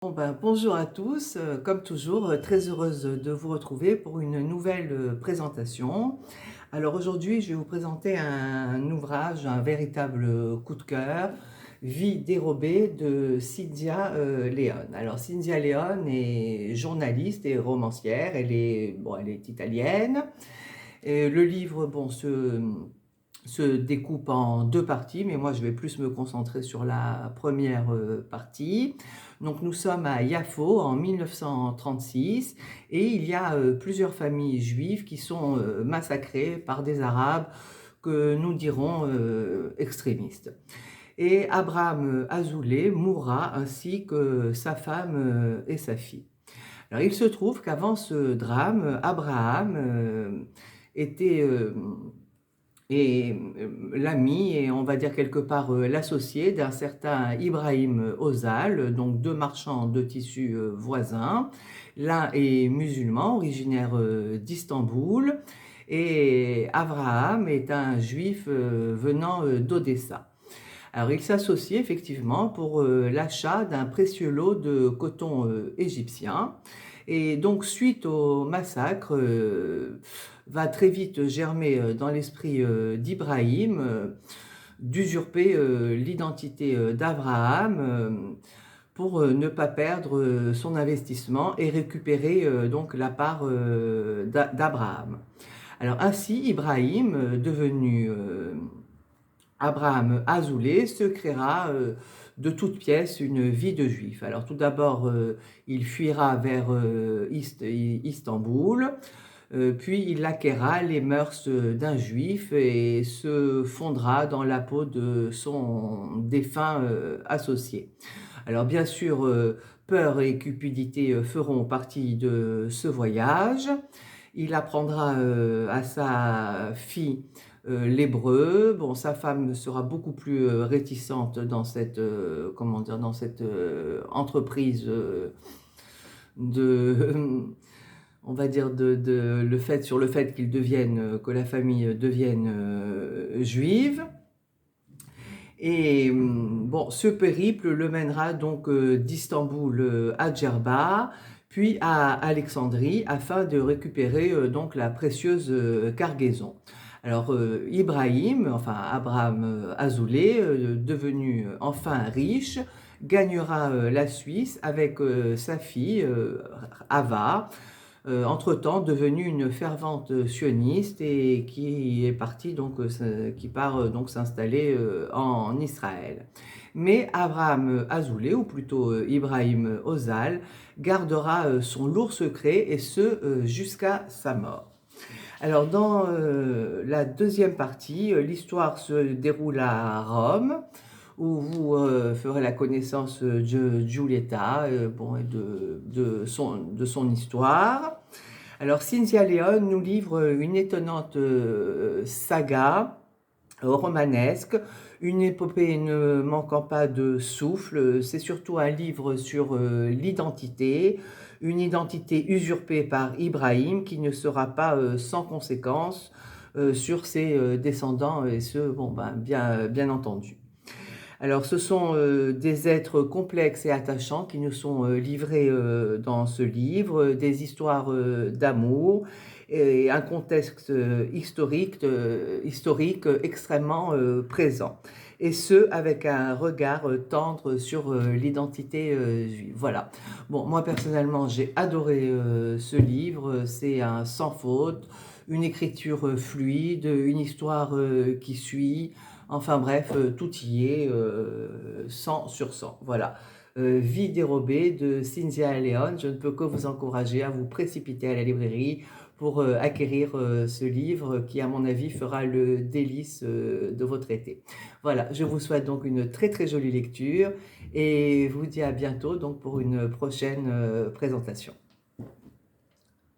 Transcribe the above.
Bonjour à tous, comme toujours, très heureuse de vous retrouver pour une nouvelle présentation. Alors aujourd'hui, je vais vous présenter un ouvrage, un véritable coup de cœur, Vie dérobée de Cynthia Leon. Alors Cynthia Leon est journaliste et romancière, elle est italienne. Et le livre se découpe en deux parties, mais moi je vais plus me concentrer sur la première partie. Donc nous sommes à Yafo en 1936 et il y a plusieurs familles juives qui sont massacrées par des Arabes que nous dirons extrémistes. Et Abraham Azoulay mourra ainsi que sa femme et sa fille. Alors il se trouve qu'avant ce drame, Abraham était l'ami et on va dire quelque part l'associé d'un certain Ibrahim Ozal, donc deux marchands de tissus voisins. L'un est musulman, originaire d'Istanbul, et Abraham est un juif venant d'Odessa. Alors, ils s'associent effectivement pour l'achat d'un précieux lot de coton égyptien. Et donc, suite au massacre, va très vite germer dans l'esprit d'Ibrahim d'usurper l'identité d'Abraham pour ne pas perdre son investissement et récupérer donc la part d'Abraham. Alors ainsi, Ibrahim, devenu Abraham Azoulay, se créera de toutes pièces une vie de juif. Alors tout d'abord, il fuira vers Istanbul, puis il acquérera les mœurs d'un juif et se fondra dans la peau de son défunt associé. Alors bien sûr, peur et cupidité feront partie de ce voyage. Il apprendra à sa fille l'hébreu. Bon, sa femme sera beaucoup plus réticente dans cette, comment dire, dans cette entreprise de, on va dire, sur le fait qu'il devienne, que la famille devienne juive. Et bon, ce périple le mènera donc d'Istanbul à Djerba, puis à Alexandrie, afin de récupérer donc la précieuse cargaison. Alors Ibrahim, enfin Abraham Azoulay, devenu enfin riche, gagnera la Suisse avec sa fille Ava, entre-temps devenue une fervente sioniste et qui est partie donc qui part donc s'installer en Israël. Mais Abraham Azoulay, ou plutôt Ibrahim Ozal, gardera son lourd secret et ce jusqu'à sa mort. Alors dans la deuxième partie, l'histoire se déroule à Rome, où vous ferez la connaissance de Giulietta bon, et de son histoire. Alors Cynthia Leon nous livre une étonnante saga romanesque, une épopée ne manquant pas de souffle. C'est surtout un livre sur l'identité, une identité usurpée par Ibrahim qui ne sera pas sans conséquence sur ses descendants, et ce, bon, bien entendu. Alors, ce sont des êtres complexes et attachants qui nous sont livrés dans ce livre, des histoires d'amour et un contexte historique extrêmement présent. Et ce, avec un regard tendre sur l'identité juive. Voilà. Bon, moi personnellement, j'ai adoré ce livre. C'est un sans faute, une écriture fluide, une histoire qui suit. Enfin bref, tout y est, 100 sur 100. Voilà. Vie dérobée de Cynthia Leon. Je ne peux que vous encourager à vous précipiter à la librairie pour acquérir ce livre qui, à mon avis, fera le délice de votre été. Voilà, je vous souhaite donc une très très jolie lecture et vous dis à bientôt donc pour une prochaine présentation.